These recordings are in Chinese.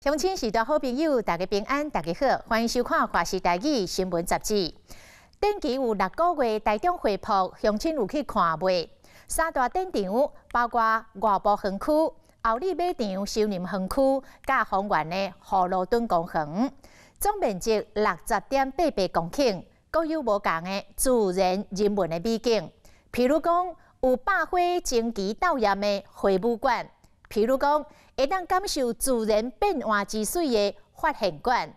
乡亲时代好朋友，大家平安，大家好，欢迎收看《华视台语新闻杂志》。展期有6个月，台中回铺乡亲有去看卖。三大展场包括外部园区、后里马场、修林园区、甲丰原的葫芦墩公园，总面积60.88公顷，各有无同的自然人文的美景。譬如讲，有百花争奇斗艳的花舞馆。 譬如讲，会当感受自然变化之水的发现馆，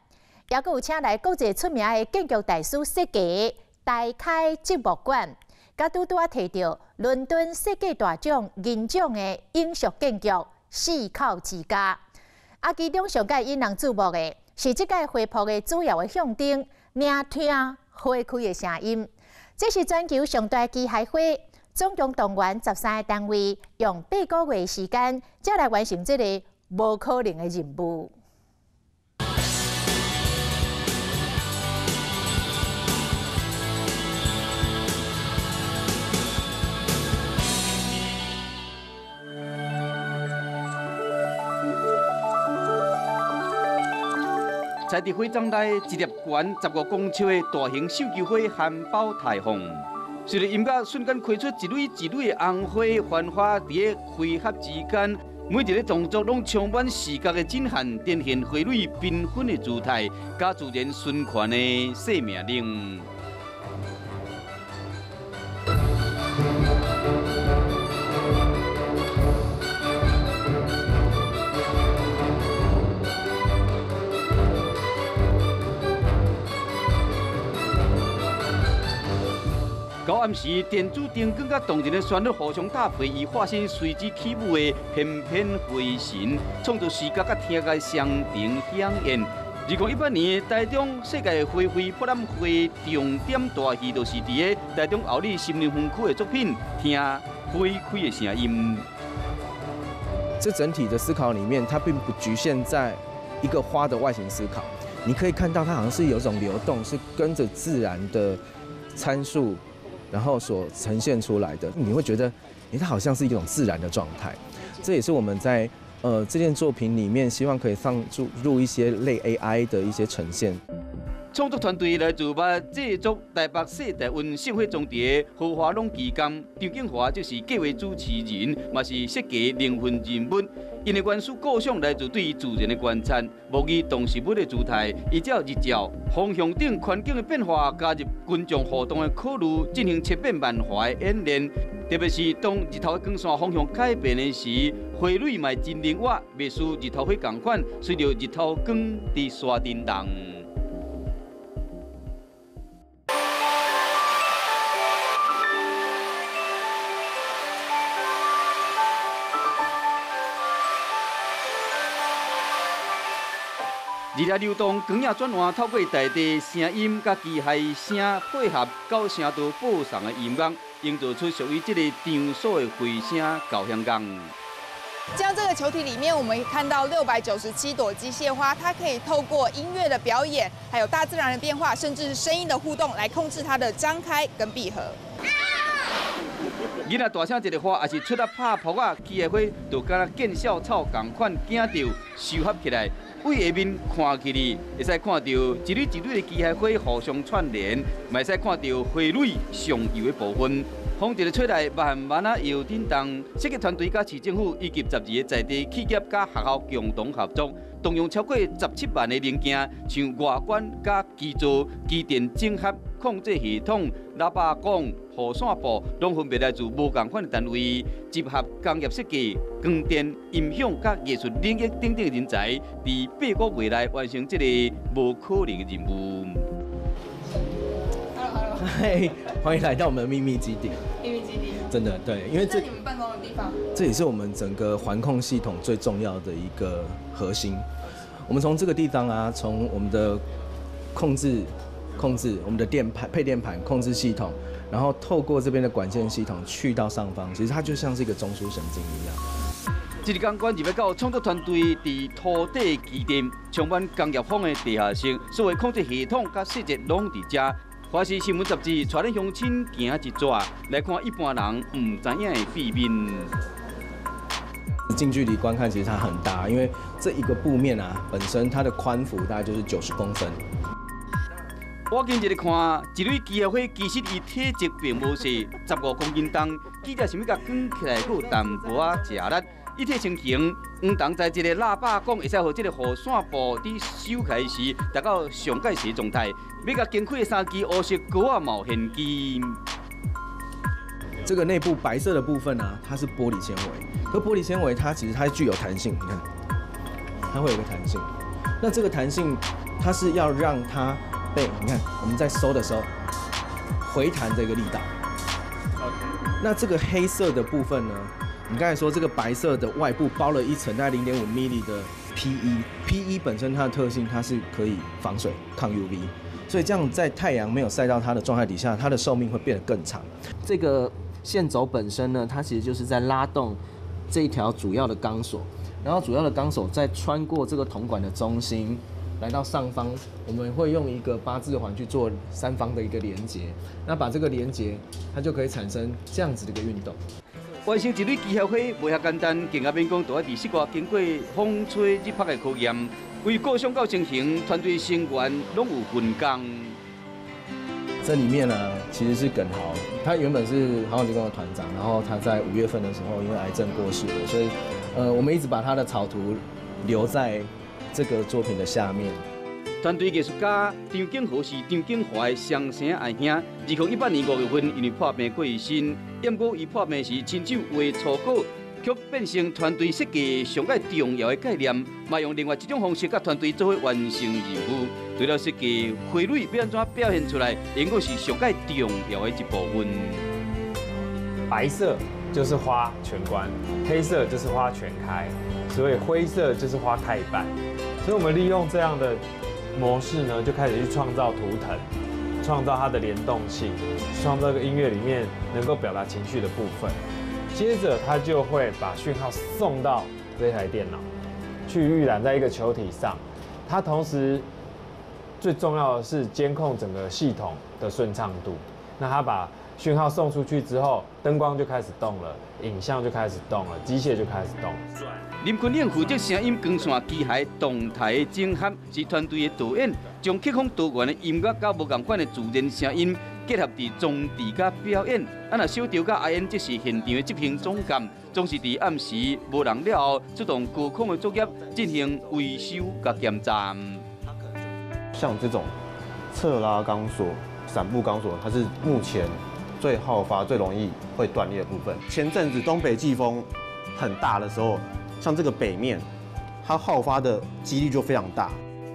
也阁有请来国际出名的建筑大师设计大开积木馆，甲拄啊摕到伦敦设计大奖银奖的影视建筑四口之家。啊，其中上界引人注目的是即届花圃的主要的象征——聆听花开的声音。这是全球上大机械花。 总共动员13个单位，用8个月时间，才来完成这个无可能的任务。在伫会场内一粒悬15公尺的大型手球花含苞待放。 随着音乐瞬间开出一蕊一蕊的红花，繁花伫个花盒之间，每一个动作拢充满视觉的震撼，展现花蕊缤纷的姿态，甲自然循环的生命力。 到暗时，电子灯光甲动人的旋律互相搭配，以化身随之起舞的翩翩花神，创造视觉甲听觉双重响应。2018年台中世界花卉博览会重点大戏，就是伫个台中后里森林园区的作品，听花开的声音。这整体的思考里面，它并不局限在一个花的外形思考，你可以看到它好像是有种流动，是跟着自然的参数。 然后所呈现出来的，你会觉得，它好像是一种自然的状态。这也是我们在这件作品里面希望可以放入一些类 AI 的一些呈现。创作团队来自把制作台北市大运盛会中地豪华拢期间，张景华就是计划主持人，嘛是设计灵魂人物。因的元素构想来自对自然的观察，模拟动植物的姿态，依照日照、风向等环境的变化，加入群众互动的考虑，进行千变万化的演练。特别是当日头的光线方向改变的时，花蕊嘛真灵活，袂输日头花同款，随着日头光伫沙震动。 日夜流动，光影转换，透过大地声音甲机械声配合，高声道播送的音乐，营造出属于这个场所的回声交响乐。像这个球体里面，我们看到697朵机械花，它可以透过音乐的表演，还有大自然的变化，甚至是声音的互动，来控制它的张开跟闭合。囡仔大声一个花，也是出来拍扑啊，机械花就敢若见小草同款，惊到收合起来。 为下面看起来，会使看到一蕊一蕊的机械花互相串联，嘛会使看到花蕊上游的部分。风一个吹来，慢慢啊摇震动。设计团队甲市政府以及12个在地企业甲学校共同合作，动用超过17万的零件，像外观甲基座、机电整合、控制系统、喇叭管、雨伞布，拢分别来自无同款的单位，集合工业设计、光电、音响甲艺术领域等等人才，伫8个月内完成这个无可能的任务。嗨，欢迎来到我们的秘密基地。秘密基地，真的对，因为这你们办公的地方，这也是我们整个环控系统最重要的一个核心。我们从这个地方啊，从我们的控制我们的配电盘控制系统，然后透过这边的管线系统去到上方，其实它就像是一个中枢神经一样。这个钢管入要到创作团队伫土地基地，充满工业风的地下室，所有控制系统甲细节拢伫遮。华视新闻杂志带恁乡亲行一逝，来看一般人唔知影的秘密。近距离观看其实它很大，因为这一个布面啊本身它的宽幅大概就是90公分。我近日看一蕊机械花，其实伊体积并无细，15公斤重，记者想要甲卷起来，佫有淡薄仔食力。一体成型，黄铜在一个喇叭讲会使互这个雨伞布伫收开时达到上盖实状态。要甲经开的3支黑色钩啊冒现金。这个内部白色的部分呢、它是玻璃纤维，可玻璃纤维它其实它具有弹性，你看，它会有个弹性。那这个弹性，它是要让它被你看我们在收的时候回弹这个力道。那这个黑色的部分呢？你刚才说这个白色的外部包了一层大概0.5 mm 的 PE 本身它的特性，它是可以防水、抗 UV， 所以这样在太阳没有晒到它的状态底下，它的寿命会变得更长。这个线轴本身呢，它其实就是在拉动这一条主要的钢索，然后主要的钢索再穿过这个铜管的中心，来到上方，我们会用一个8字环去做3方的一个连接，那把这个连接，它就可以产生这样子的一个运动。完成一蕊机械花袂遐简单，更加免讲，都要伫室外经过风吹日晒的考验。为构想到成型，团队成员拢有分工。这里面呢，其实是耿豪，他原本是航海局的团长，然后他在5月份的时候因为癌症过世了，所以我们一直把他的草图留在这个作品的下面。团队艺术家张景豪是张景华的双生爱兄，2018年5月份因为破病过身。不过伊破病时亲手画草稿，却变成团队设计上界重要的概念，嘛用另外一种方式，甲团队做伙完成任务。除了设计花蕊要安怎表现出来，应该是上界重要的一部分。白色就是花全关，黑色就是花全开，所以灰色就是花开一半。所以我们利用这样的模式呢，就开始去创造图腾，创造它的联动性，创造这个音乐里面能够表达情绪的部分。接着它就会把讯号送到这台电脑，去预览在一个球体上。它同时最重要的是监控整个系统的顺畅度。那它把讯号送出去之后，灯光就开始动了，影像就开始动了，机械就开始动。林坤亮负责声音光线机械动态的整合，是团队的导演，将曲风多元的音乐甲无同款的自然声音结合伫装置甲表演。若小调甲阿燕即是现场的执行总监，总是伫暗时无人了后，出动高空的作业进行维修甲检查。像这种侧拉钢索、伞布钢索，它是目前最好发、最容易会断裂的部分。前阵子东北季风很大的时候，像这个北面，它好发的几率就非常大。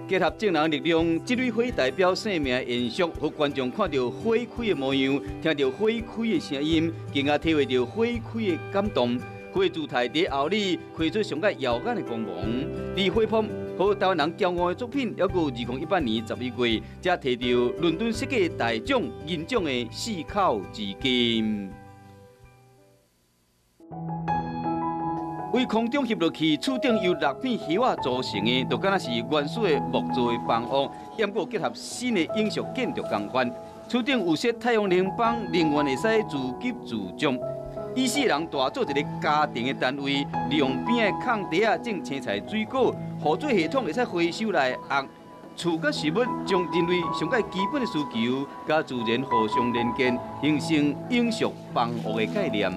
结合正能力量，这蕊花代表生命的延续，让观众看到花开的模样，听到花开的声音，更加体会到花开的感动。花姿态在后里开出上界耀眼的光芒。李花품和台湾人骄傲的作品，还有2018年11月，才摕到伦敦设计大奖银奖的4口资金。为空中翕落去，厝顶由6片叶仔组成的，就敢若是原始的木造的房屋，也不过结合新的影像建筑工法。厝顶有设太阳能板，能源会使自给自足。意思人大做一个家庭的单位，利用边的空地啊种青菜、水果，雨水系统会使回收来压厝甲食物，将人类上界基本的需求甲自然互相连接，形成永续房屋的概念。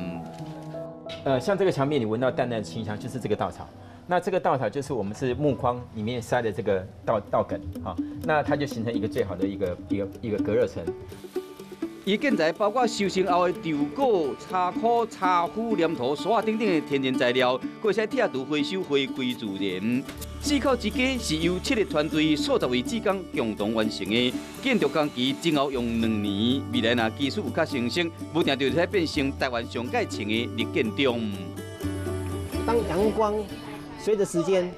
像这个墙面你闻到淡淡的清香，就是这个稻草。那这个稻草就是我们是木框里面塞的这个稻梗，哈，那它就形成一个最好的一个隔热层。伊建材包括收成后的稻果、茶壳、茶壶、黏土、沙等等的天然材料，佫会使铁度回收回归自然。4口之家是由7个团队数10位职工共同完成的，建筑工期前后用2年。未来若技术有较成熟，不定就会变成台湾上界前的绿建筑。当阳光随着时间，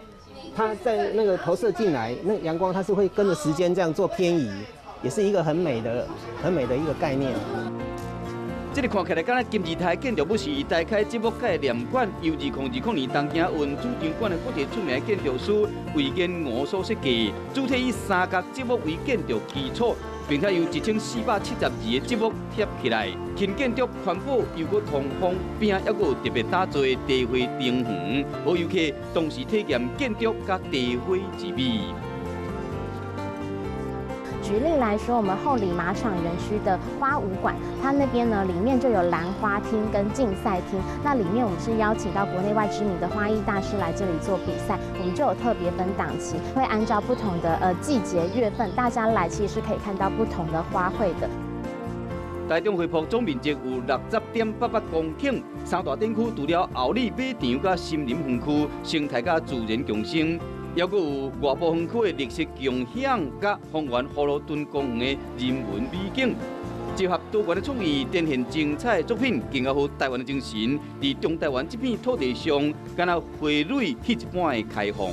它在那个投射进来，那阳光它是会跟着时间这样做偏移，也是一个很美的一个概念。这个看起来敢若金字塔建筑物是台开节目界念馆，由2020年东京运主场馆的国际出名建筑师魏建吾所设计，主体以三角积木为建筑基础，并且由1472个积木贴起来。新建筑环保又搁通风，边还阁有特别打造的地花灯园，让游客同时体验建筑甲地花之美。举例来说，我们后里马场园区的花舞馆，它那边呢里面就有兰花厅跟竞赛厅。那里面我们是邀请到国内外知名的花艺大师来这里做比赛，我们就有特别分档期，会按照不同的季节月份，大家来其实是可以看到不同的花卉的。台中花圃总面积有60.88公顷，三大展区除了后里马场甲森林园区，生态甲自然共生。还阁有外部园区的历史共享，甲丰原葫芦墩公园的人文美景，结合多元的创意，展现精彩的作品，更加好台湾的精神，伫中台湾这片土地上，敢若花蕊迄一般的开放。